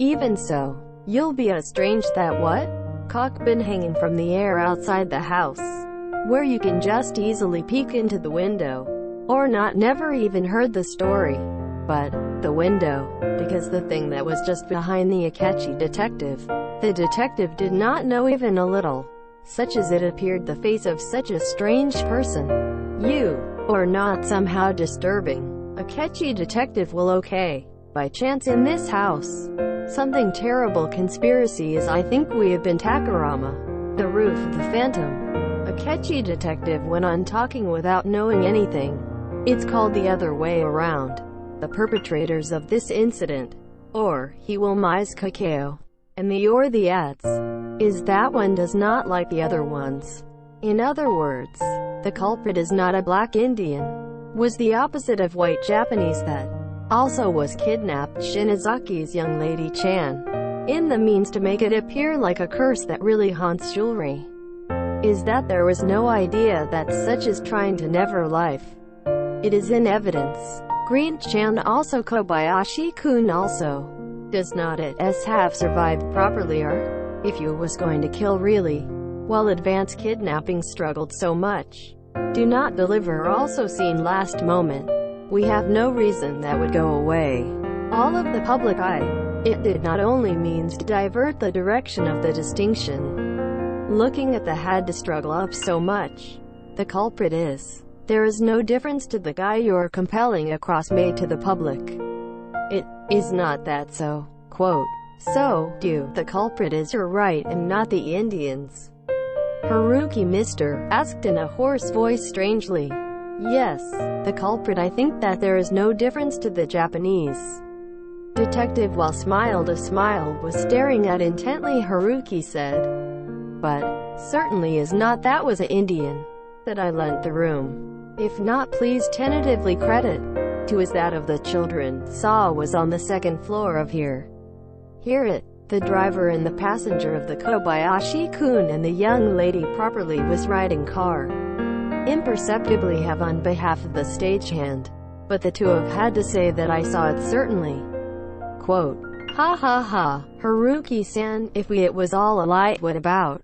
Even so, you'll be estranged that what? Cock been hanging from the air outside the house, where you can just easily peek into the window, or not never even heard the story. But, the window, because the thing that was just behind the Akechi detective, the detective did not know even a little, such as it appeared the face of such a strange person. You, or not somehow disturbing. Akechi detective will okay. By chance in this house. Something terrible conspiracy is I think we have been Takarama. The roof of the phantom. Akechi detective went on talking without knowing anything. It's called the other way around. The perpetrators of this incident, or he will mise kakeo, and the or the ats, is that one does not like the other ones. In other words, the culprit is not a black Indian, was the opposite of white Japanese that also was kidnapped Shinazaki's young lady Chan, in the means to make it appear like a curse that really haunts jewelry, is that there was no idea that such is trying to never life. It is in evidence. Green Chan also Kobayashi-kun also does not it s have survived properly or, if you was going to kill really, while advance kidnapping struggled so much, do not deliver also seen last moment. We have no reason that would go away. All of the public eye. It did not only means to divert the direction of the distinction. Looking at the had to struggle up so much. The culprit is. There is no difference to the guy you're compelling across made to the public. It is not that so. Quote. So, do the culprit is you're right and not the Indians. Haruki Mr. asked in a hoarse voice strangely. Yes, the culprit I think that there is no difference to the Japanese. Detective while smiled a smile was staring at intently Haruki said. But, certainly is not that was a Indian. That I lent the room. If not please tentatively credit. To is that of the children saw was on the second floor of here. Hear it. The driver and the passenger of the Kobayashi-kun and the young lady properly was riding car. Imperceptibly have on behalf of the stagehand. But the two have had to say that I saw it certainly. Quote. Ha ha ha, Haruki-san, if we it was all a lie, what about?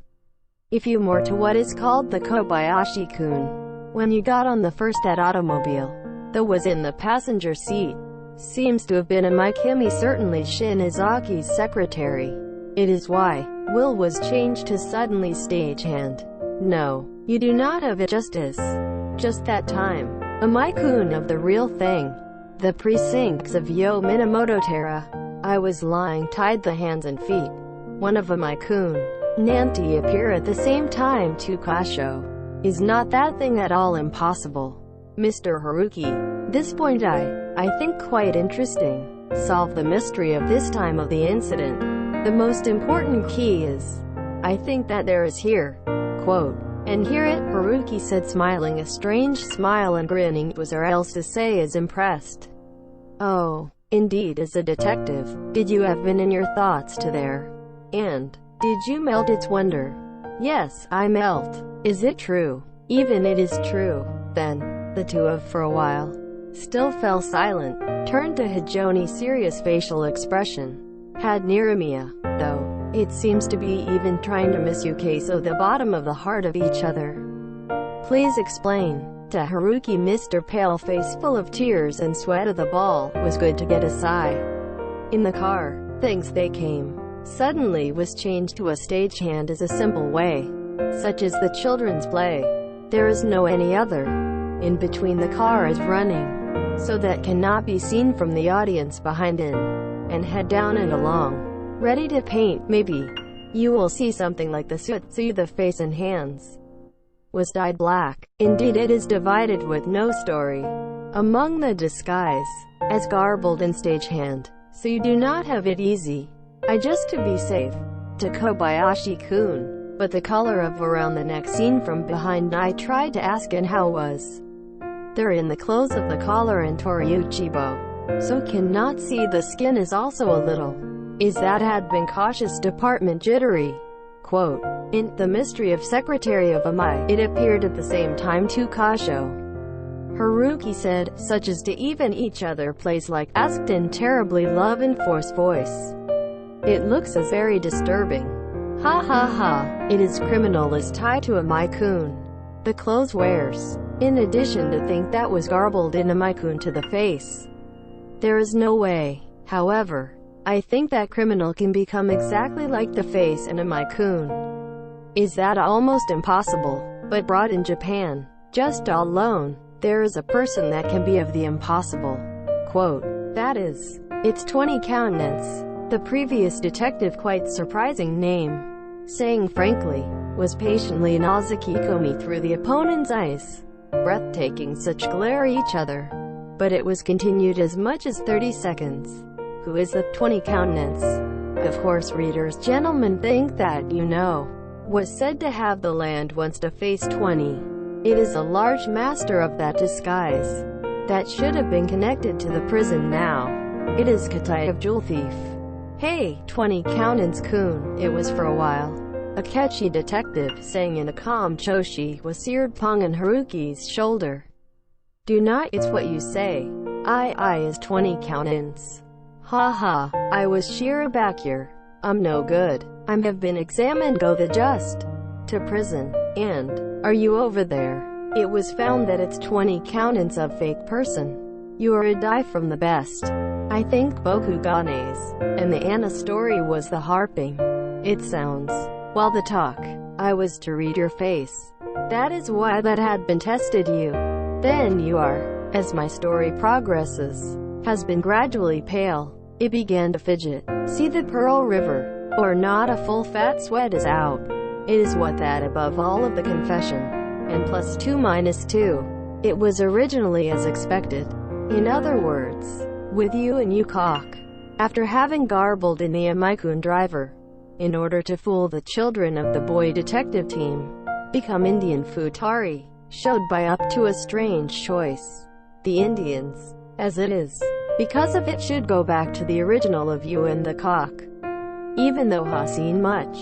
If you more to what is called the Kobayashi-kun. When you got on the first at automobile, that was in the passenger seat, seems to have been a Mikimi certainly Shinazaki's secretary. It is why, Will was changed to suddenly stagehand. No. You do not have it just that time. A Maikun of the real thing. The precincts of Yo Minamoto Terra. I was lying tied the hands and feet. One of a Maikun. Nanti appear at the same time to Kasho. Is not that thing at all impossible? Mr. Haruki. This point I think quite interesting. Solve the mystery of this time of the incident. The most important key is, I think that there is here. Quote. And hear it, Haruki said smiling a strange smile and grinning, was or else to say is impressed. Oh, indeed as a detective, did you have been in your thoughts to there? And, did you melt its wonder? Yes, I melt. Is it true? Even it is true. Then, the two of for a while, still fell silent, turned to Hijoni's serious facial expression. Had Nirimiya, though. It seems to be even trying to miss you so the bottom of the heart of each other. Please explain. To Haruki Mr. Paleface full of tears and sweat of the ball, was good to get a sigh. In the car, things they came. Suddenly was changed to a stagehand as a simple way. Such as the children's play. There is no any other. In between the car is running. So that cannot be seen from the audience behind it. And head down and along. Ready to paint, maybe. You will see something like the suit, see the face and hands. Was dyed black. Indeed it is divided with no story. Among the disguise, as garbled in stagehand. So you do not have it easy. I just to be safe. To Kobayashi-kun. But the color of around the neck seen from behind I tried to ask and how was. There in the clothes of the collar and Toriuchibo. So cannot see the skin is also a little. Is that had been cautious department jittery. Quote. In The Mystery of Secretary of Amai, it appeared at the same time to Kasho. Haruki said, such as to even each other plays like, asked in terribly love and forced voice. It looks as very disturbing. Ha ha ha. It is criminal is tied to a mycoon. The clothes wears. In addition to think that was garbled in a mycoon to the face. There is no way. However, I think that criminal can become exactly like the face in a mycoon. Is that almost impossible? But brought in Japan, just alone, there is a person that can be of the impossible. Quote, that is, it's 20 countenance. The previous detective, quite surprising name, saying frankly, was patiently Nazaki through the opponent's eyes. Breathtaking such glare each other. But it was continued as much as 30 seconds. Who is the 20 countenance? Of course readers, gentlemen, think that you know. Was said to have the land once to face 20. It is a large master of that disguise. That should have been connected to the prison now. It is Katai of Jewel Thief. Hey, 20 countenance-kun, it was for a while. A catchy detective, saying in a calm choshi, was seared Pong and Haruki's shoulder. Do not, it's what you say. I is 20 countenance. Ha ha, I was sheer aback here. I'm no good. I'm have been examined, go the just. To prison. And, are you over there? It was found that it's 20 countenance of fake person. You are a die from the best. I think Bokugane's. And the Anna story was the harping. It sounds. While the talk, I was to read your face. That is why that had been tested you. Then you are, as my story progresses, has been gradually pale. It began to fidget. See the Pearl River, or not a full fat sweat is out. It is what that above all of the confession. And plus 2 minus 2. It was originally as expected. In other words, with you and you cock. After having garbled in the Amaikun driver, in order to fool the children of the boy detective team, become Indian futari, showed by up to a strange choice. The Indians, as it is, because of it should go back to the original of you and the cock. Even though ha seen much,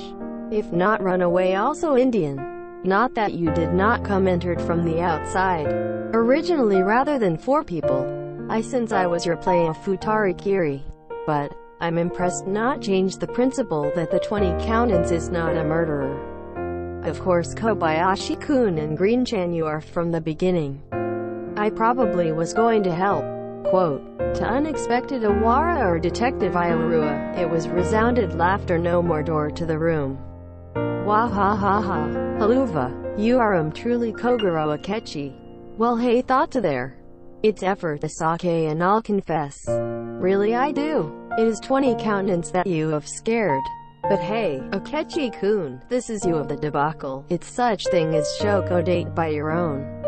if not run away also Indian. Not that you did not come entered from the outside, originally rather than 4 people. Since I was your play of futari kiri. But, I'm impressed not change the principle that the 20 countenance is not a murderer. Of course Kobayashi-kun and Green-chan you are from the beginning. I probably was going to help. Quote, to unexpected Awara or Detective Iorua, it was resounded laughter no more door to the room. Wah ha ha ha, Haluva, you are truly Kogoro Akechi. Well hey thought to there. It's effort Asake and I'll confess. Really I do. It is 20 countenance that you have scared. But hey, Akechi-kun, this is you of the debacle. It's such thing as shoko date by your own.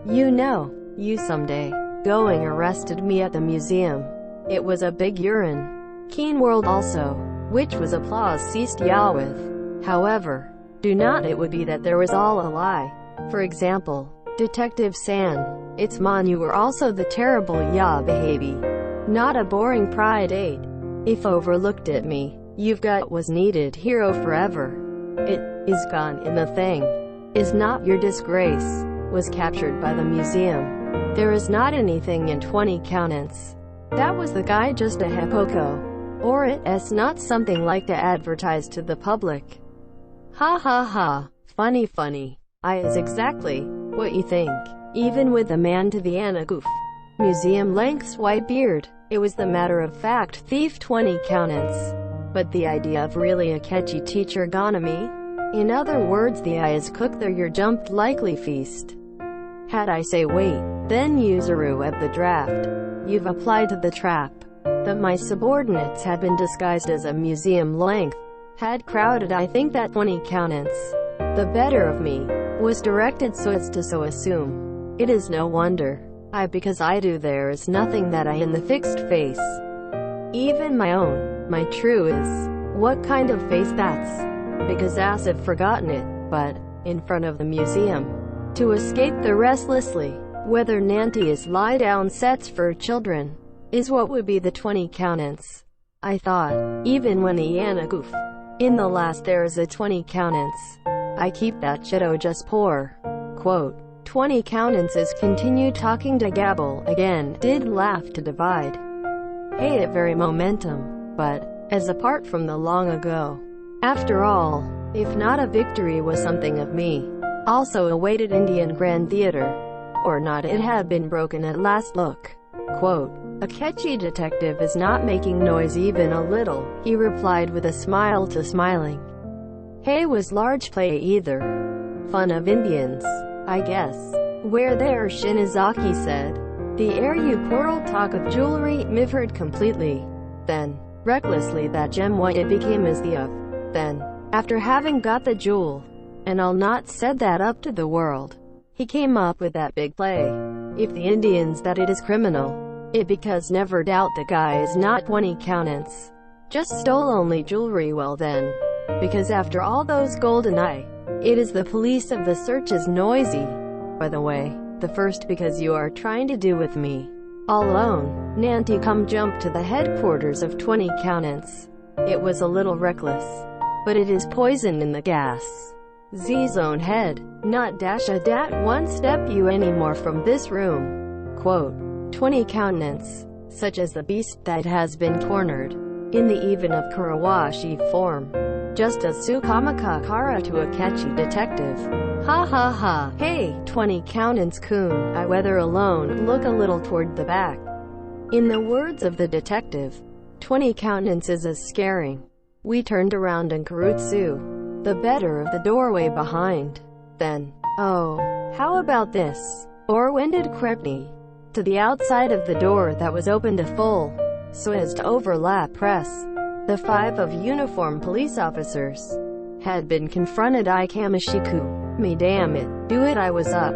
You know, you someday, going arrested me at the museum. It was a big urine. Keen world also, which was applause ceased ya with. However, do not it would be that there was all a lie. For example, Detective San, it's man you were also the terrible ya behavy. Not a boring pride aid. If overlooked at me, you've got was needed hero forever. It is gone in the thing. Is not your disgrace. Was captured by the museum. There is not anything in 20 countenance. That was the guy just a hepoko. Or it's not something like to advertise to the public. Ha ha ha. Funny funny. Is exactly what you think. Even with the man to the anagoof. Museum length's white beard. It was the matter-of-fact thief 20 countenance. But the idea of really a catchy teacher gonami? In other words the is cooked there your jumped likely feast. Had I say wait, then Yuzuru at the draft. You've applied to the trap. That my subordinates had been disguised as a museum length. Had crowded I think that 20 countenance. The better of me. Was directed so as to so assume. It is no wonder. Because I do there is nothing that I in the fixed face. Even my own, my true is. What kind of face that's? Because as have forgotten it, but, in front of the museum. To escape the restlessly, whether Nanti is lie down sets for children, is what would be the 20 countenance. I thought, even when the Yanagoof. In the last there is a 20 countenance. I keep that shito just poor. Quote. 20 countenances continued talking to gabble again, did laugh to divide. Hey it very momentum, but, as apart from the long ago. After all, if not a victory was something of me, also awaited Indian Grand Theatre, or not it had been broken at last. Look. Quote, Akechi detective is not making noise even a little, he replied with a smile to smiling. Hey was large play either. Fun of Indians, I guess. Where there Shinizaki said. The air you poor old talk of jewelry, Miv heard completely. Then, recklessly that gem what it became is the of. Then, after having got the jewel, and I'll not said that up to the world, he came up with that big play. If the Indians that it is criminal, it because never doubt the guy is not 20 countenance. Just stole only jewelry well then. Because after all those golden eye, it is the police of the search is noisy. By the way, the first because you are trying to do with me. All alone, Nanti come jump to the headquarters of 20 countenance. It was a little reckless. But it is poison in the gas. Z's own head, not dash a dat one step you anymore from this room. Quote, 20 countenance, such as the beast that has been cornered, in the even of Kurawashi form. Just as Sukamaka Kara to a catchy detective. Ha ha ha, hey, 20 countenance-kun, I whether alone, look a little toward the back. In the words of the detective, 20 countenance is as scaring. We turned around and Karutsu, the better of the doorway behind. Then, oh, how about this? Or winded Krepni, to the outside of the door that was opened a full, so as to overlap press. The 5 of uniformed police officers had been confronted. I Kamashiku, me damn it, do it I was up.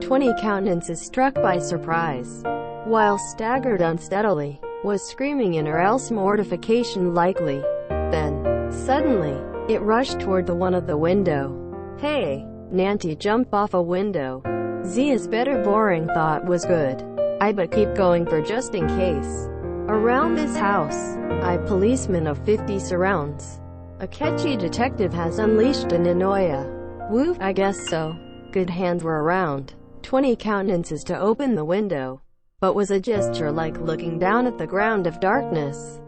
20 countenances struck by surprise, while staggered unsteadily, was screaming in or else mortification likely. Then, suddenly, it rushed toward the one of the window. Hey, Nanti jump off a window. Z is better boring thought was good. I but keep going for just in case. Around this house, I policeman of 50 surrounds. A catchy detective has unleashed an Inoya. Woof, I guess so. Good hands were around. 20 countenances to open the window. But was a gesture like looking down at the ground of darkness.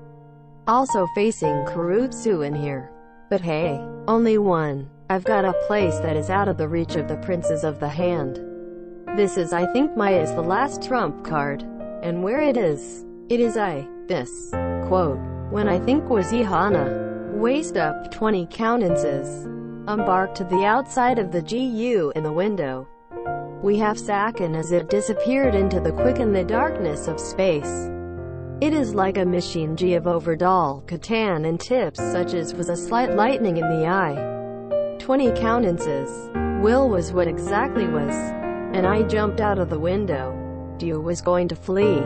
Also facing Karutsu in here. But hey, only one. I've got a place that is out of the reach of the princes of the hand. This is I think my is the last trump card. And where it is this. Quote, when I think was Ihana. Waist up 20 countenances. Embarked to the outside of the GU in the window. We have Sakin as it disappeared into the quick in the darkness of space. It is like a machine G of Overdall, Catan and tips such as was a slight lightning in the eye. 20 countenances. Will was what exactly was. And I jumped out of the window. Dio was going to flee.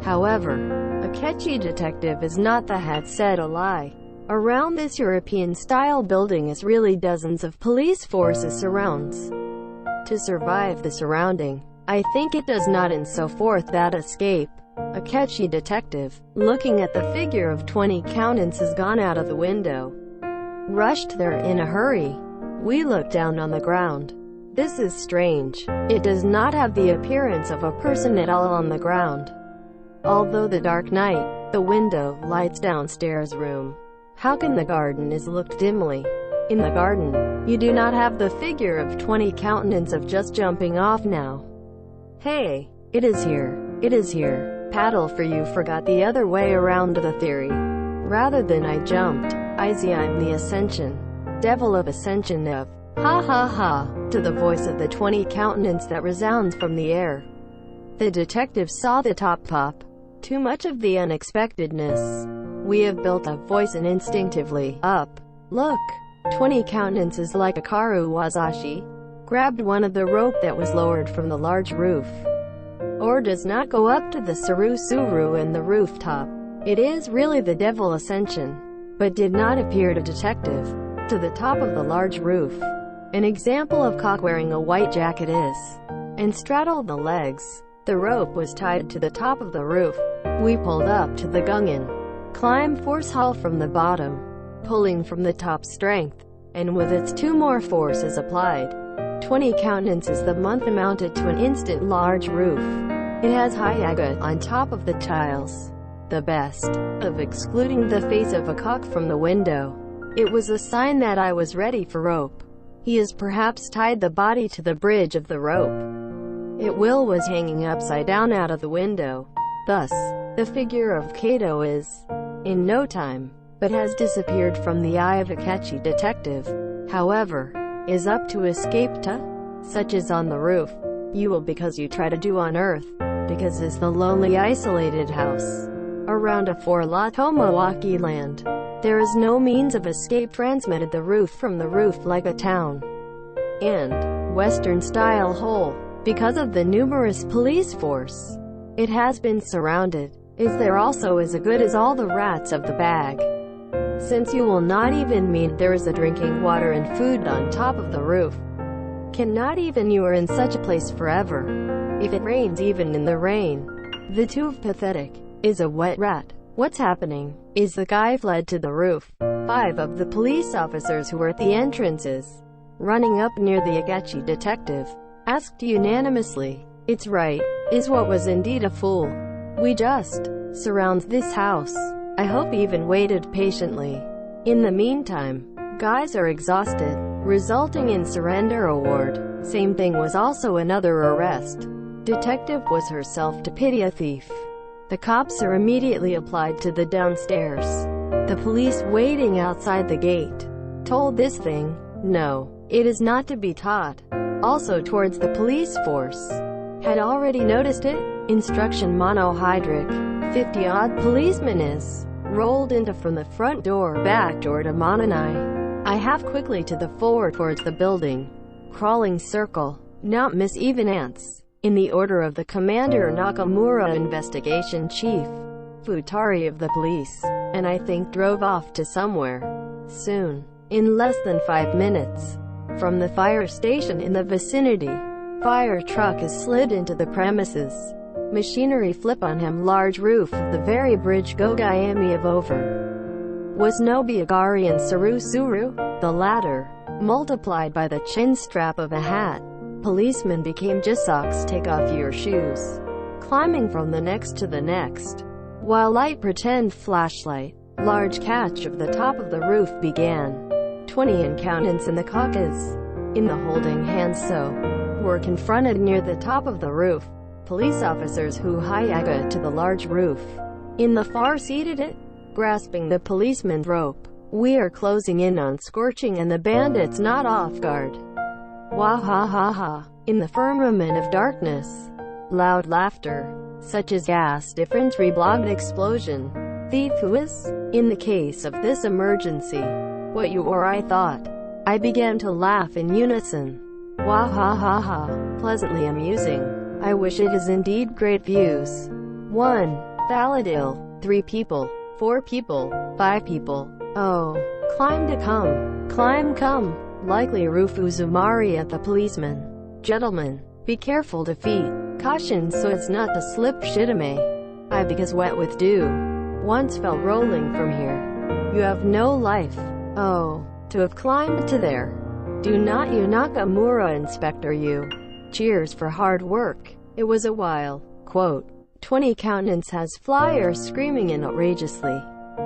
However, a catchy detective is not the had said a lie. Around this European-style building is really dozens of police forces surrounds. To survive the surrounding, I think it does not and so forth that escape. A catchy detective, looking at the figure of 20 countenances gone out of the window, rushed there in a hurry. We looked down on the ground. This is strange. It does not have the appearance of a person at all on the ground. Although the dark night, the window lights downstairs room. How can the garden is looked dimly? In the garden, you do not have the figure of 20 countenance of just jumping off now. Hey, it is here. It is here. Paddle for you forgot the other way around the theory. Rather than I jumped, I'm the ascension. Devil of ascension of, ha ha ha, to the voice of the 20 countenance that resounds from the air. The detective saw the top pop. Too much of the unexpectedness. We have built a voice and instinctively, up. Look. 20 countenances like a Karu Wazashi. Grabbed one of the rope that was lowered from the large roof. Or does not go up to the Suru and the rooftop. It is really the devil ascension. But did not appear to detective. To the top of the large roof. An example of cock wearing a white jacket is. And straddled the legs. The rope was tied to the top of the roof. We pulled up to the Gungan. Climb force haul from the bottom. Pulling from the top strength. And with its 2 more forces applied. 20 countenances the month amounted to an instant large roof. It has high agate on top of the tiles. the best of excluding the face of a cock from the window. It was a sign that I was ready for rope. He has perhaps tied the body to the bridge of the rope. Will was hanging upside down out of the window. Thus, the figure of Kato is, in no time, but has disappeared from the eye of a catchy detective. However, is up to escape to, such as on the roof. You will because you try to do on earth, because is the lonely isolated house. Around a four-lot Tomawaki land, there is no means of escape transmitted the roof from the roof like a town and Western-style hole. Because of the numerous police force, it has been surrounded. Is there also as good as all the rats of the bag? Since you will not even mean there is a drinking water and food on top of the roof. Cannot even you are in such a place forever. If it rains even in the rain. The too pathetic. Is a wet rat. What's happening? Is the guy fled to the roof? 5 of the police officers who were at the entrances, running up near the Agachi detective, asked unanimously. It's right. Is what was indeed a fool. We just surrounds this house. I hope even waited patiently. In the meantime, guys are exhausted, resulting in surrender award. Same thing was also another arrest. Detective was herself to pity a thief. The cops are immediately applied to the downstairs. The police waiting outside the gate told this thing, no, it is not to be taught. Also towards the police force. Had already noticed it? Instruction monohydric. 50-odd policemen is rolled into from the front door, back door to Mononai. I have quickly to the forward towards the building. Crawling circle. Not miss even ants. In the order of the Commander Nakamura, Investigation Chief Futari of the police, and I think drove off to somewhere. Soon. In less than 5 minutes. From the fire station in the vicinity, fire truck is slid into the premises. Machinery flip on him large roof of the very bridge Gogayami of over. Was no Biagari and Suru, the latter, multiplied by the chin strap of a hat. Policeman became just socks, take off your shoes. Climbing from the next to the next. While light pretend flashlight, large catch of the top of the roof began. 20 accountants in the caucus, in the holding hands so, were confronted near the top of the roof. Police officers who hayaga to the large roof. In the far seated it, grasping the policeman's rope. We are closing in on scorching and the bandits not off guard. Wah ha ha ha. In the firmament of darkness. Loud laughter, such as gas difference reblogged explosion. Thief who is? In the case of this emergency. What you or I thought. I began to laugh in unison. Wah ha ha ha. Pleasantly amusing. I wish it is indeed great views. 1. Thaladil. 3 people. 4 people. 5 people. Oh. Climb to come. Climb come. Likely Rufuzumari at the policeman. Gentlemen, be careful to feet. Caution so as not to slip shitame. I because wet with dew. Once fell rolling from here. You have no life. Oh, to have climbed to there. Do not you Nakamura Inspector you. Cheers for hard work. It was a while. Quote, 20 countenance has flyers screaming in outrageously.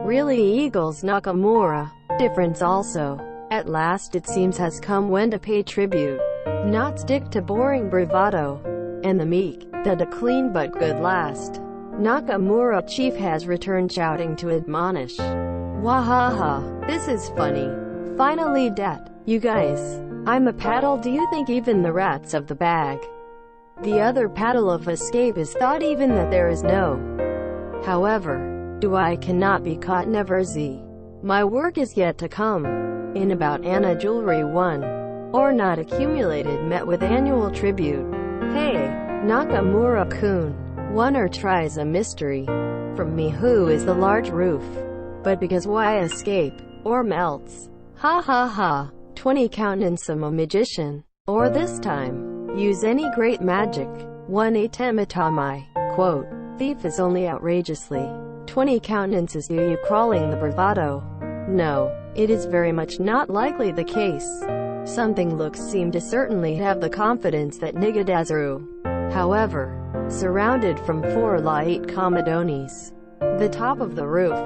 Really Eagles Nakamura. Difference also. At last it seems has come when to pay tribute. Not stick to boring bravado. And the meek, that a clean but good last. Nakamura chief has returned shouting to admonish. Wahaha, this is funny. Finally debt. You guys. I'm a paddle. Do you think even the rats of the bag? The other paddle of escape is thought even that there is no. However, do I cannot be caught never z. My work is yet to come. In about Anna Jewelry 1. Or not accumulated met with annual tribute. Hey, Nakamura-kun. One or tries a mystery. From me who is the large roof. But because why escape, or melts. Ha ha ha. 20 countenance am a magician. Or this time, use any great magic. 1 Atematamai. Quote, thief is only outrageously. 20 countenances you crawling the bravado. No, it is very much not likely the case. Something looks seem to certainly have the confidence that Nigadazaru. However, surrounded from 4 light Comodonis. The top of the roof.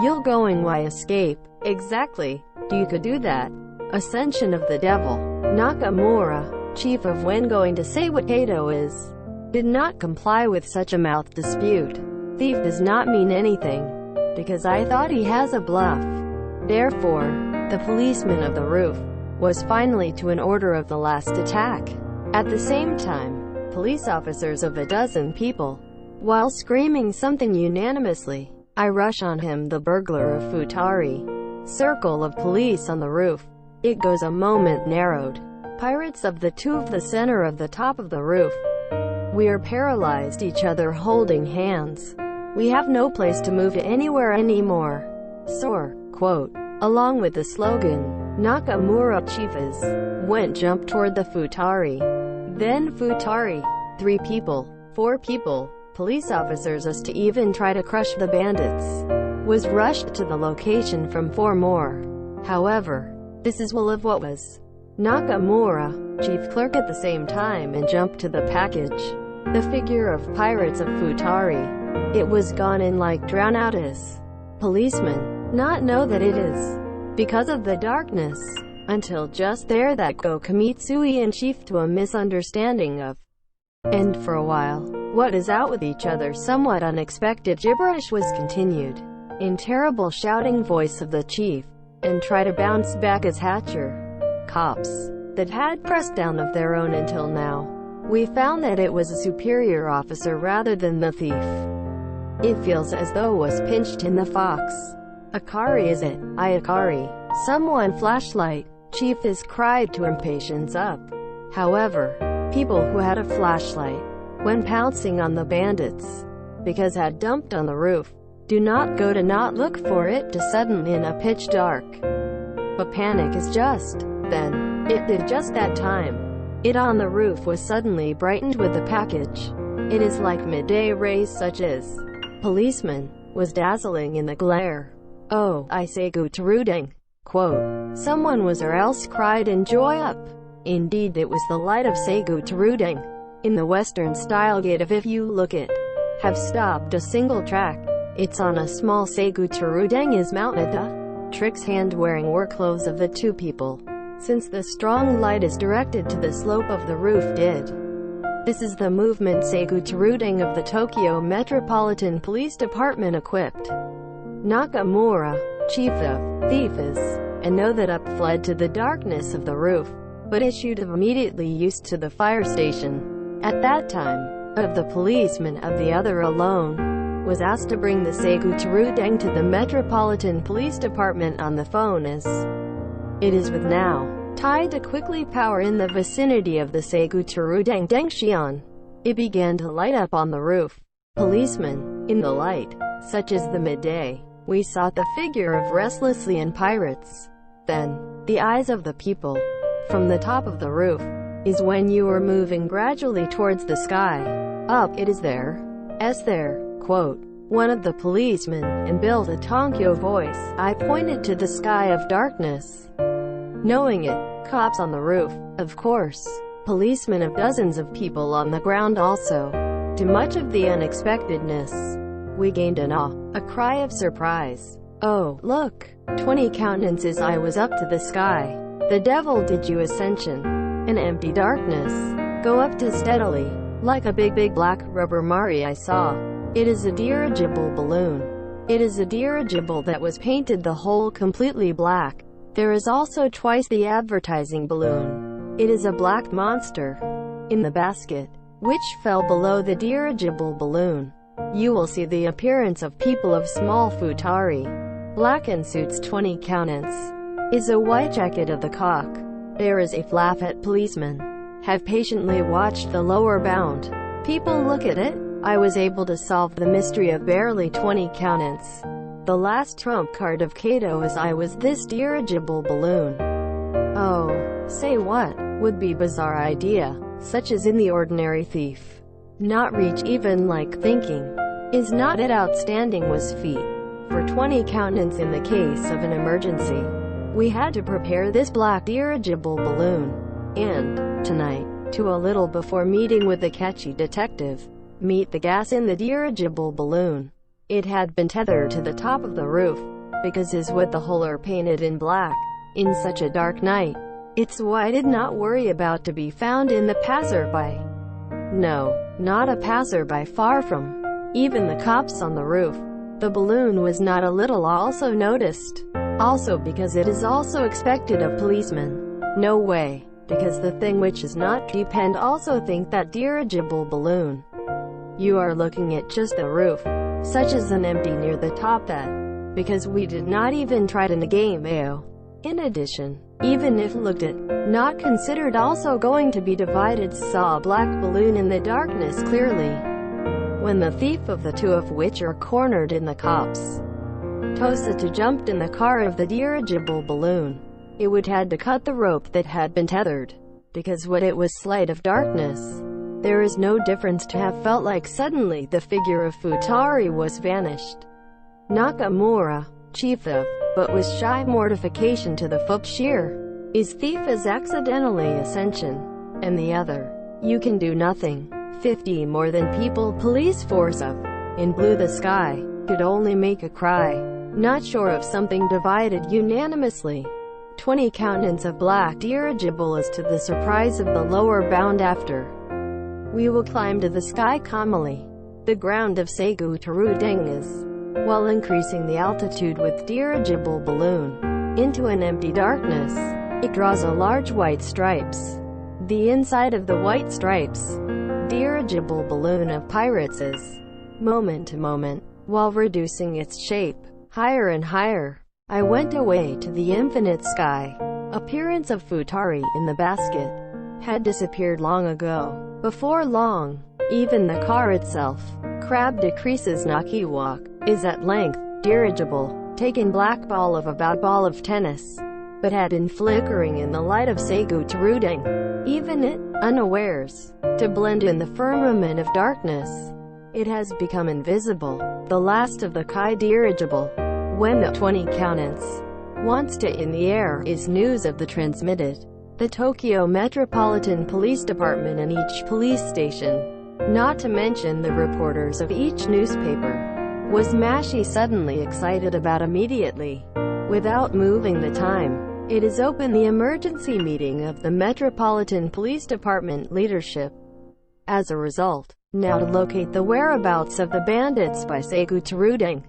You'll going why escape? Exactly. You could do that. Ascension of the devil. Nakamura, chief of when going to say what Kato is, did not comply with such a mouth dispute. Thief does not mean anything, because I thought he has a bluff. Therefore, the policeman of the roof was finally to an order of the last attack. At the same time, police officers of a dozen people, while screaming something unanimously, I rush on him, the burglar of Futari. Circle of police on the roof. It goes a moment narrowed. Pirates of the two of the center of the top of the roof. We are paralyzed, each other holding hands. We have no place to move anywhere anymore. Soar, quote, along with the slogan, Nakamura chief is, went jump toward the Futari. Then Futari. 3 people, 4 people, police officers us to even try to crush the bandits, was rushed to the location from 4 more. However, this is will of what was. Nakamura, chief clerk at the same time, and jumped to the package. The figure of pirates of Futari. It was gone in like drown out as. Policemen, not know that it is. Because of the darkness. Until just there that go Kamitsui and chief to a misunderstanding of. And for a while, what is out with each other somewhat unexpected gibberish was continued. In terrible shouting voice of the chief. And try to bounce back as Hatcher. Cops that had pressed down of their own until now. We found that it was a superior officer rather than the thief. It feels as though was pinched in the fox. Akari is it? Akari. Someone flashlight. Chief is cried to impatience up. However, people who had a flashlight, when pouncing on the bandits, because had dumped on the roof, do not go to not look for it to sudden in a pitch dark. But panic is just. Then, it did just that time. It on the roof was suddenly brightened with the package. It is like midday rays such as. Policeman, was dazzling in the glare. Oh, I say Gutaruding. Quote, someone was or else cried in joy up. Indeed it was the light of Seigu Taruding. In the western style gate of if you look it. Have stopped a single track. It's on a small Seigu Taruding is mounted the Trick's hand-wearing work clothes of the 2 people. Since the strong light is directed to the slope of the roof did. This is the movement Seigu Taruding of the Tokyo Metropolitan Police Department equipped. Nakamura, chief of thief is, and know that up fled to the darkness of the roof, but issued of immediately used to the fire station. At that time, of the policeman of the other alone, was asked to bring the Seigu Tarudeng to the Metropolitan Police Department on the phone as it is with now, tied to quickly power in the vicinity of the Seigu Tarudeng Dengshion. It began to light up on the roof. Policemen, in the light, such as the midday, we sought the figure of restlessly and pirates. Then, the eyes of the people, from the top of the roof, is when you are moving gradually towards the sky. Up, it is there. There, quote, one of the policemen, and built a Tonkyo voice. I pointed to the sky of darkness. Knowing it, cops on the roof, of course. Policemen of dozens of people on the ground also. To much of the unexpectedness, we gained an awe, a cry of surprise. Oh, look! 20 countenances I was up to the sky. The devil did you ascension. An empty darkness. Go up to steadily. Like a big black rubber Mari I saw. It is a dirigible balloon. It is a dirigible that was painted the whole completely black. There is also twice the advertising balloon. It is a black monster. In the basket, which fell below the dirigible balloon, you will see the appearance of people of small futari. Blackened suits 20 countenance. Is a white jacket of the cock. There is a laugh at policemen. Have patiently watched the lower bound. People look at it. I was able to solve the mystery of barely 20 countenance. The last trump card of Kato as I was this dirigible balloon. Oh, say what, would be bizarre idea, such as in the ordinary thief. Not reach even like thinking. Is not it outstanding was feat. For 20 countenance in the case of an emergency. We had to prepare this black dirigible balloon. And, tonight, to a little before meeting with the catchy detective, meet the gas in the dirigible balloon. It had been tethered to the top of the roof, because is what the whole are painted in black, in such a dark night. It's why I did not worry about to be found in the passerby. No, not a passerby, far from. Even the cops on the roof. The balloon was not a little also noticed. Also because it is also expected of policemen. No way, because the thing which is not deep and also think that dirigible balloon. You are looking at just the roof, such as an empty near the top that, because we did not even try to negate AO. In addition, even if looked at, not considered also going to be divided, saw a black balloon in the darkness clearly. When the thief of the two of which are cornered in the cops, Tosa to jumped in the car of the dirigible balloon. It would had to cut the rope that had been tethered, because what it was slight of darkness. There is no difference to have felt like suddenly the figure of Futari was vanished. Nakamura, chief of, but was shy mortification to the foot sheer. Is thief as accidentally ascension, and the other, you can do nothing. 50 more than people police force of, in blue the sky, could only make a cry. Not sure of something divided unanimously. 20 countenance of black dirigible is to the surprise of the lower bound after. We will climb to the sky calmly. The ground of Seigu Tarudeng is, while increasing the altitude with dirigible balloon, into an empty darkness. It draws a large white stripes. The inside of the white stripes, dirigible balloon of pirates is, moment to moment, while reducing its shape, higher and higher. I went away to the infinite sky. Appearance of Futari in the basket had disappeared long ago. Before long, even the car itself, crab decreases Naki walk, is at length, dirigible, taken black ball of about ball of tennis, but had been flickering in the light of Seigu Tarudeng. Even it, unawares, to blend in the firmament of darkness. It has become invisible, the last of the Kai dirigible. When the 20 countenance wants to in the air is news of the transmitted. The Tokyo Metropolitan Police Department and each police station, not to mention the reporters of each newspaper, was Mashi suddenly excited about immediately. Without moving the time, it is open the emergency meeting of the Metropolitan Police Department leadership. As a result, now to locate the whereabouts of the bandits by Seigu Tarudeng.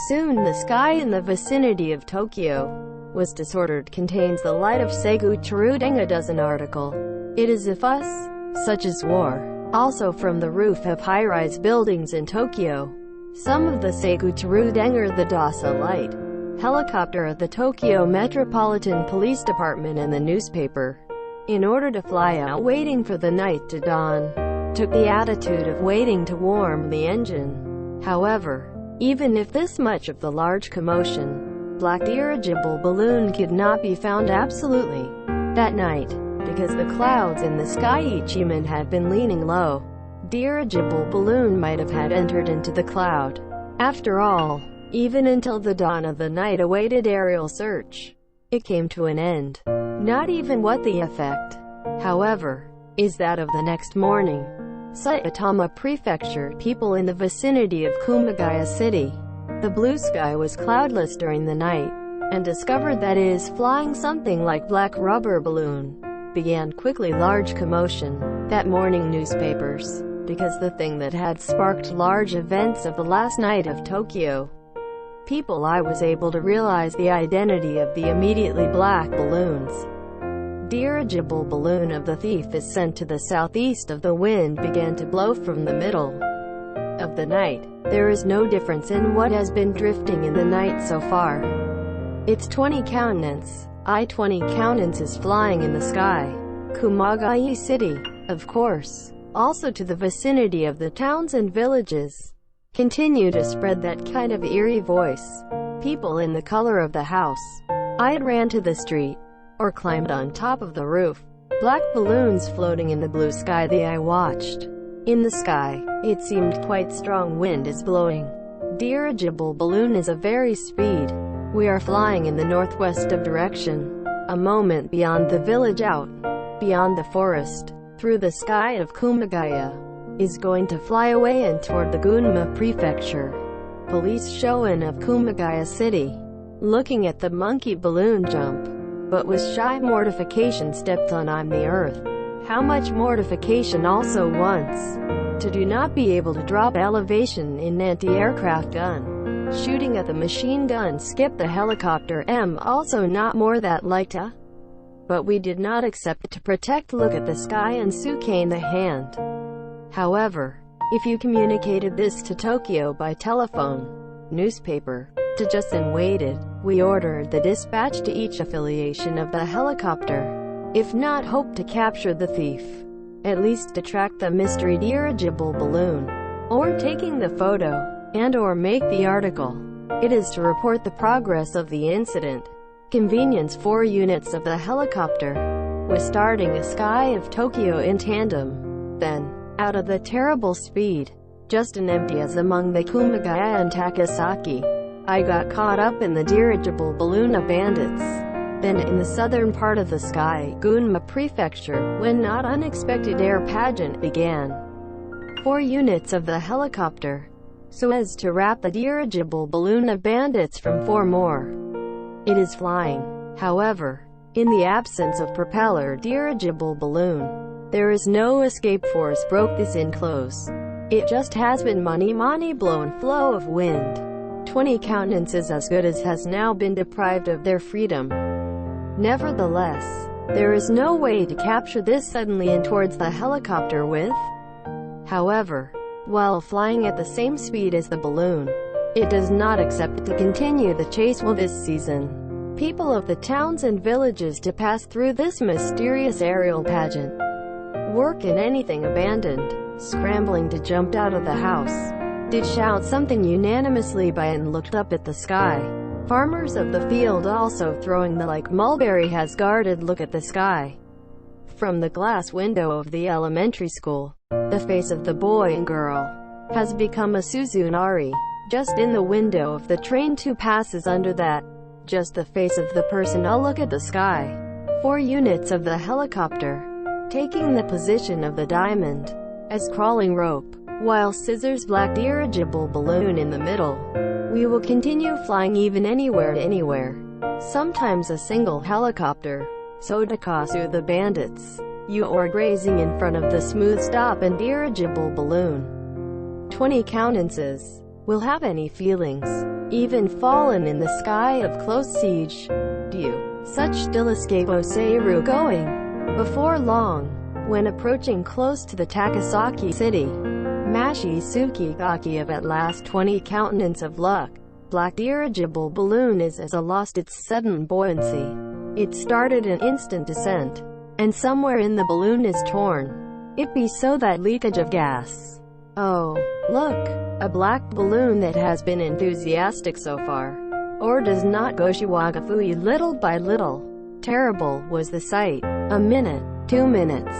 Soon the sky in the vicinity of Tokyo was disordered contains the light of Seigu Tarudeng. A dozen article. It is if us, such as war, also from the roof of high-rise buildings in Tokyo. Some of the Seigu Tarudeng are the DASA light helicopter of the Tokyo Metropolitan Police Department and the newspaper. In order to fly out waiting for the night to dawn, took the attitude of waiting to warm the engine. However, even if this much of the large commotion, black dirigible balloon could not be found absolutely that night, because the clouds in the sky each human had been leaning low. Dirigible balloon might have had entered into the cloud. After all, even until the dawn of the night awaited aerial search, it came to an end. Not even what the effect, however, is that of the next morning. Saitama Prefecture, people in the vicinity of Kumagaya City. The blue sky was cloudless during the night, and discovered that it is flying something like black rubber balloon. Began quickly large commotion. That morning newspapers, because the thing that had sparked large events of the last night of Tokyo. People I was able to realize the identity of the immediately black balloons. Dirigible balloon of the thief is sent to the southeast of the wind began to blow from the middle of the night. There is no difference in what has been drifting in the night so far. It's 20 countenance. 20 countenance is flying in the sky. Kumagai City, of course, also to the vicinity of the towns and villages. Continue to spread that kind of eerie voice. People in the color of the house. I ran to the street, or climbed on top of the roof. Black balloons floating in the blue sky. The eye watched. In the sky, it seemed quite strong wind is blowing. Dirigible balloon is a very speed. We are flying in the northwest of direction. A moment beyond the village out, beyond the forest, through the sky of Kumagaya, is going to fly away and toward the Gunma Prefecture. police showing of Kumagaya City, looking at the monkey balloon jump, but with shy mortification stepped on I'm the earth. How much mortification also once to do not be able to drop elevation in anti-aircraft gun, shooting at the machine gun, skip the helicopter also not more that liked but we did not accept to protect look at the sky and suke in the hand. However, if you communicated this to Tokyo by telephone, newspaper, to Justin waited, we ordered the dispatch to each affiliation of the helicopter, if not hope to capture the thief, at least to track the mystery dirigible balloon, or taking the photo, and or make the article. It is to report the progress of the incident. Convenience 4 units of the helicopter was starting a sky of Tokyo in tandem. Then, out of the terrible speed, just an empty as among the Kumagaya and Takasaki, I got caught up in the dirigible balloon of bandits. Then in the southern part of the sky, Gunma Prefecture, when not unexpected air pageant began. 4 units of the helicopter, so as to wrap the dirigible balloon of bandits from 4 more. It is flying. However, in the absence of propeller dirigible balloon, there is no escape force broke this in close. It just has been money blown flow of wind. 20 countenances as good as has now been deprived of their freedom. Nevertheless, there is no way to capture this suddenly in towards the helicopter with. However, while flying at the same speed as the balloon, it does not accept to continue the chase will this season. People of the towns and villages to pass through this mysterious aerial pageant. Work in anything abandoned, scrambling to jump out of the house, did shout something unanimously by and looked up at the sky. Farmers of the field also throwing the like mulberry has guarded look at the sky. From the glass window of the elementary school, the face of the boy and girl has become a Suzunari. Just in the window of the train 2 passes under that, just the face of the person. I'll look at the sky. 4 units of the helicopter, taking the position of the diamond, as crawling rope, while scissors black dirigible balloon in the middle. We will continue flying even anywhere to anywhere. Sometimes a single helicopter, so Dakasu the bandits, you or grazing in front of the smooth stop and dirigible balloon. 20 countenances will have any feelings, even fallen in the sky of close siege. Do you, such still escape Oseiru going? Before long, when approaching close to the Takasaki city, Mashi Tsukigaki of at last 20 countenance of luck, black dirigible balloon is as a lost its sudden buoyancy. It started an instant descent, and somewhere in the balloon is torn. It be so that leakage of gas. Oh, look, a black balloon that has been enthusiastic so far, or does not go shiwagafui little by little. Terrible was the sight. A minute, 2 minutes,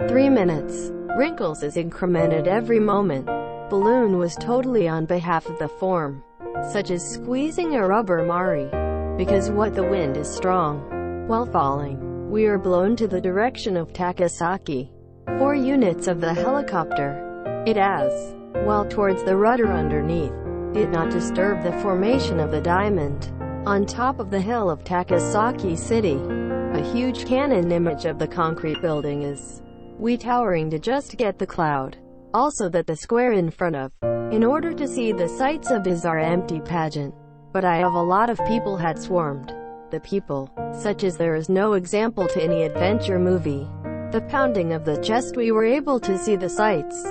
3 minutes. Wrinkles is incremented every moment. Balloon was totally on behalf of the form, such as squeezing a rubber mari, because what the wind is strong. While falling, we are blown to the direction of Takasaki. 4 units of the helicopter. It has, while towards the rudder underneath, did not disturb the formation of the diamond. On top of the hill of Takasaki City, a huge cannon image of the concrete building is we towering to just get the cloud. Also that the square in front of, in order to see the sights of his our empty pageant. But I of a lot of people had swarmed. The people, such as there is no example to any adventure movie. The pounding of the chest we were able to see the sights.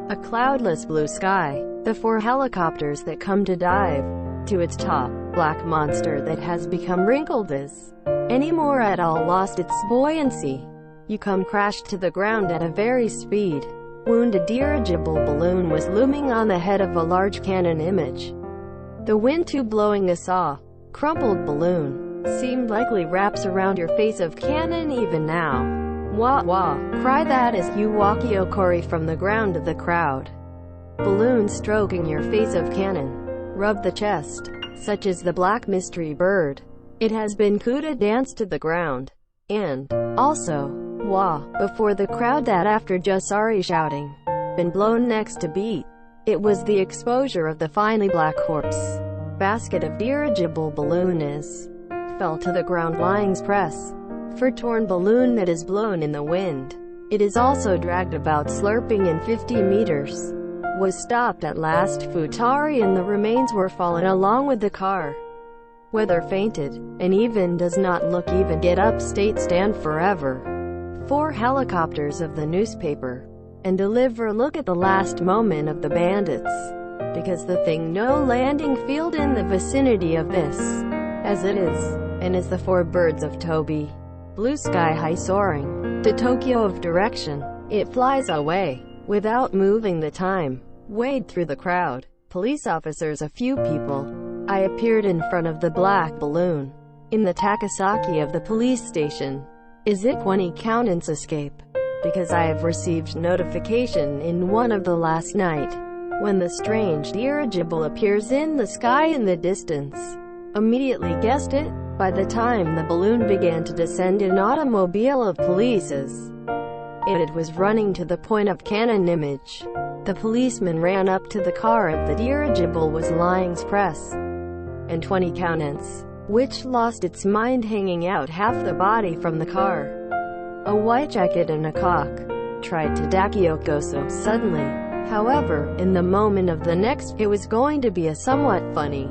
A cloudless blue sky, the 4 helicopters that come to dive to its top, black monster that has become wrinkled as any more at all lost its buoyancy. You come crashed to the ground at a very speed. Wounded dirigible balloon was looming on the head of a large cannon image. The wind too blowing a saw, crumpled balloon, seemed likely wraps around your face of cannon even now. Wah wah, cry that as you walk Yokori from the ground of the crowd. Balloon stroking your face of cannon. Rub the chest, such as the black mystery bird. It has been kuda danced to the ground. And, also, wah, before the crowd that after Jusari shouting, been blown next to beat. It was the exposure of the finely black corpse. Basket of dirigible balloon is fell to the ground lying press. For torn balloon that is blown in the wind. It is also dragged about slurping in 50 meters. Was stopped at last Futari and the remains were fallen along with the car. Whether fainted, and even does not look even get up state stand forever. 4 helicopters of the newspaper. And deliver look at the last moment of the bandits. Because the thing no landing field in the vicinity of this. As it is, and as the 4 birds of Toby. Blue sky high soaring, to Tokyo of direction, it flies away, without moving the time. Wade through the crowd, police officers a few people. I appeared in front of the black balloon, in the Takasaki of the police station. Is it 20 countenance escape? Because I have received notification in one of the last night, when the strange dirigible appears in the sky in the distance. Immediately guessed it. By the time the balloon began to descend, an automobile of police's it was running to the point of cannon image. The policeman ran up to the car and the dirigible was lying press. And 20 countenance, which lost its mind hanging out half the body from the car. A white jacket and a cock. Tried to dakioko so suddenly. However, in the moment of the next, it was going to be a somewhat funny.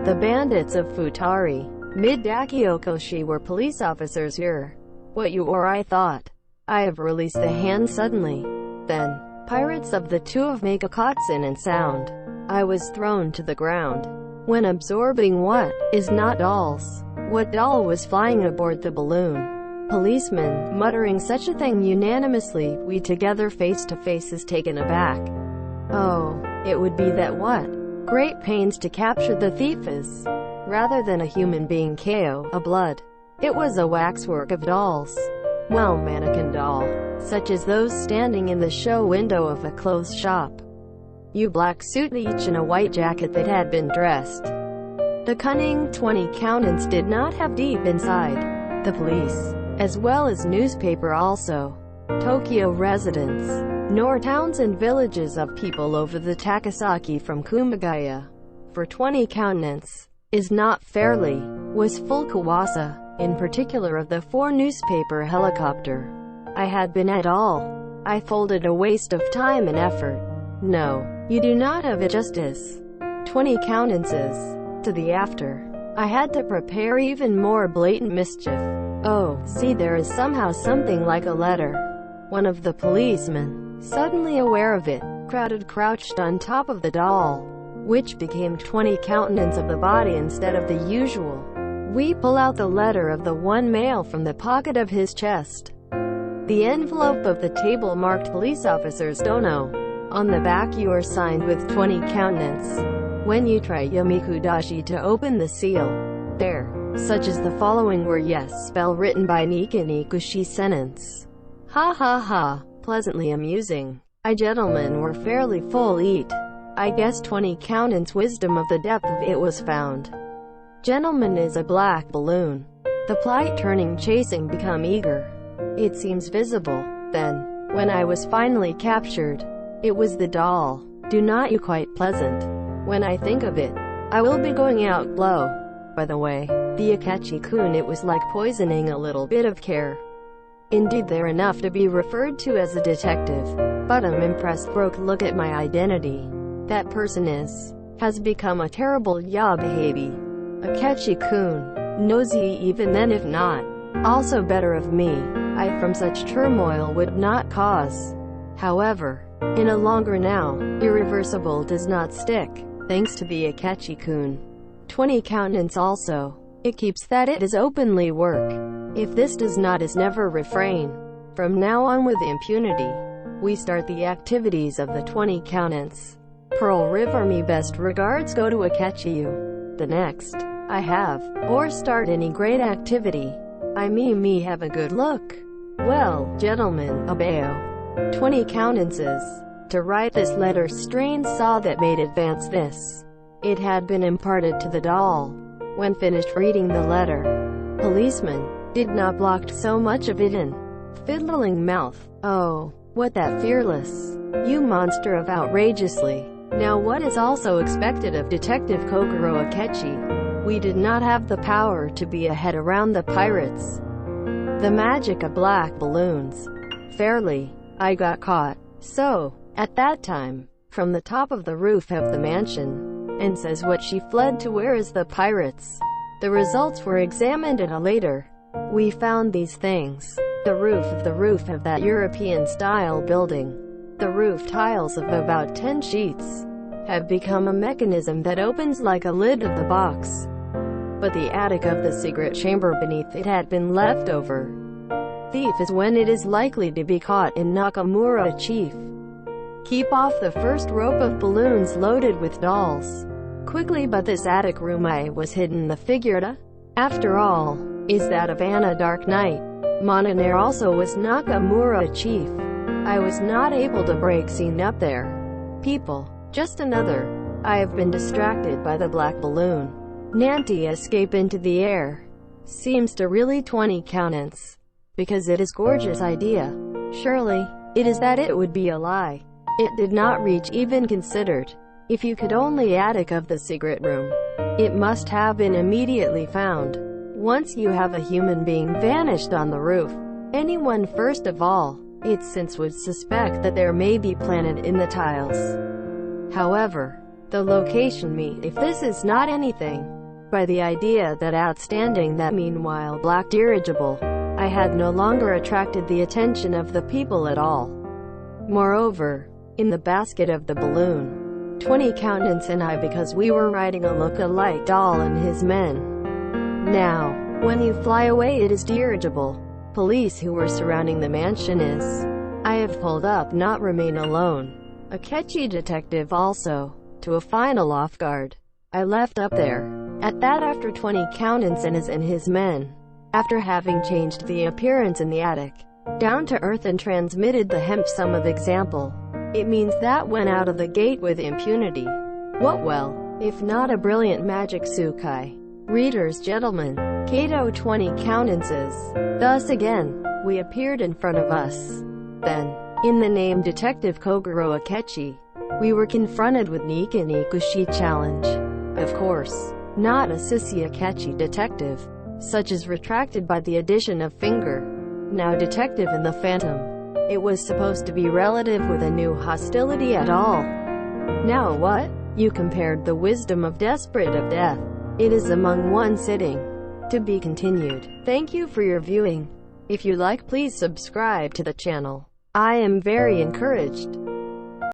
The bandits of Futari. Mid-Dakiokoshi were police officers here. What you or I thought. I have released the hand suddenly. Then, pirates of the 2 of Makakotsun and sound. I was thrown to the ground. When absorbing what is not dolls. What doll was flying aboard the balloon? Policemen, muttering such a thing unanimously, we together face to face is taken aback. Oh, it would be that what? Great pains to capture the thief is. Rather than a human being KO, a blood. It was a waxwork of dolls. Well, mannequin doll, such as those standing in the show window of a clothes shop. You black suit each in a white jacket that had been dressed. The cunning 20 countenance did not have deep inside. The police, as well as newspaper also. Tokyo residents, nor towns and villages of people over the Takasaki from Kumagaya. For 20 countenance. Is not fairly, was full Kawasa, in particular of the 4 newspaper helicopter. I had been at all. I folded a waste of time and effort. No, you do not have it justice. 20 countenances. To the after. I had to prepare even more blatant mischief. Oh, see there is somehow something like a letter. One of the policemen, suddenly aware of it, crouched on top of the doll. Which became 20 countenance of the body instead of the usual. We pull out the letter of the one male from the pocket of his chest. The envelope of the table marked police officers Dono. On the back you are signed with 20 countenance. When you try Yomikudashi to open the seal, there, such as the following were yes spell written by Nikanikushi sentence. Ha ha ha, pleasantly amusing. I gentlemen were fairly full eat. I guess 20 countenance wisdom of the depth of it was found. Gentleman is a black balloon. The plight turning chasing become eager. It seems visible. Then, when I was finally captured, it was the doll. Do not you quite pleasant. When I think of it, I will be going out glow. By the way, the Akechi-kun it was like poisoning a little bit of care. Indeed they're enough to be referred to as a detective. But I'm impressed broke look at my identity. That person has become a terrible yabahabi. Akechi-kun, nosy even then if not. Also better of me, I from such turmoil would not cause. However, in a longer now, irreversible does not stick, thanks to the Akechi-kun. 20 countenance also. It keeps that it is openly work. If this does not is never refrain. From now on with impunity, we start the activities of the 20 countenance. Pearl River me best regards go to Akechi-you. The next, I have, or start any great activity. I me have a good look. Well, gentlemen, abeo. 20 countenances. To write this letter strain saw that made advance this. It had been imparted to the doll. When finished reading the letter, policeman did not blocked so much of it in fiddling mouth. Oh, What that fearless, you monster of outrageously. Now what is also expected of Detective Kogoro Akechi? We did not have the power to be ahead around the pirates. The magic of black balloons. Fairly, I got caught. So, at that time, from the top of the roof of the mansion, and says what she fled to where is the pirates. The results were examined at a later. We found these things. The roof of that European-style building. The roof tiles of about 10 sheets have become a mechanism that opens like a lid of the box. But the attic of the secret chamber beneath it had been left over. Thief is when it is likely to be caught in Nakamura Chief. Keep off the first rope of balloons loaded with dolls. Quickly, but this attic room I was hidden the figurata, after all, is that of Anna Dark Knight. Mononair also was Nakamura Chief. I was not able to break scene up there. People, just another. I have been distracted by the black balloon. Nanti escape into the air. Seems to really 20 countenance. Because it is gorgeous idea. Surely, it is that it would be a lie. It did not reach even considered. If you could only attic of the secret room. It must have been immediately found. Once you have a human being vanished on the roof. Anyone first of all, it since would suspect that there may be planted in the tiles. However, the location me, if this is not anything, by the idea that outstanding that meanwhile black dirigible, I had no longer attracted the attention of the people at all. Moreover, in the basket of the balloon, 20 countenance and I because we were riding a look-alike doll and his men. Now, when you fly away it is dirigible. Police who were surrounding the mansion is. I have pulled up not remain alone. Akechi detective also, to a final off guard. I left up there. At that after 20 countenance and his men. After having changed the appearance in the attic, down to earth and transmitted the hemp sum of example. It means that went out of the gate with impunity. What well, if not a brilliant magic tsukai? Readers gentlemen, Kato 20 countenances. Thus again, we appeared in front of us. Then, in the name Detective Kogoro Akechi, we were confronted with Nika Nikushi challenge. Of course, not a sissy Akechi detective, such as retracted by the addition of finger. Now detective in the phantom. It was supposed to be relative with a new hostility at all. Now what? You compared the wisdom of desperate of death. It is among one sitting. To be continued. Thank you for your viewing. If you like please subscribe to the channel. I am very encouraged.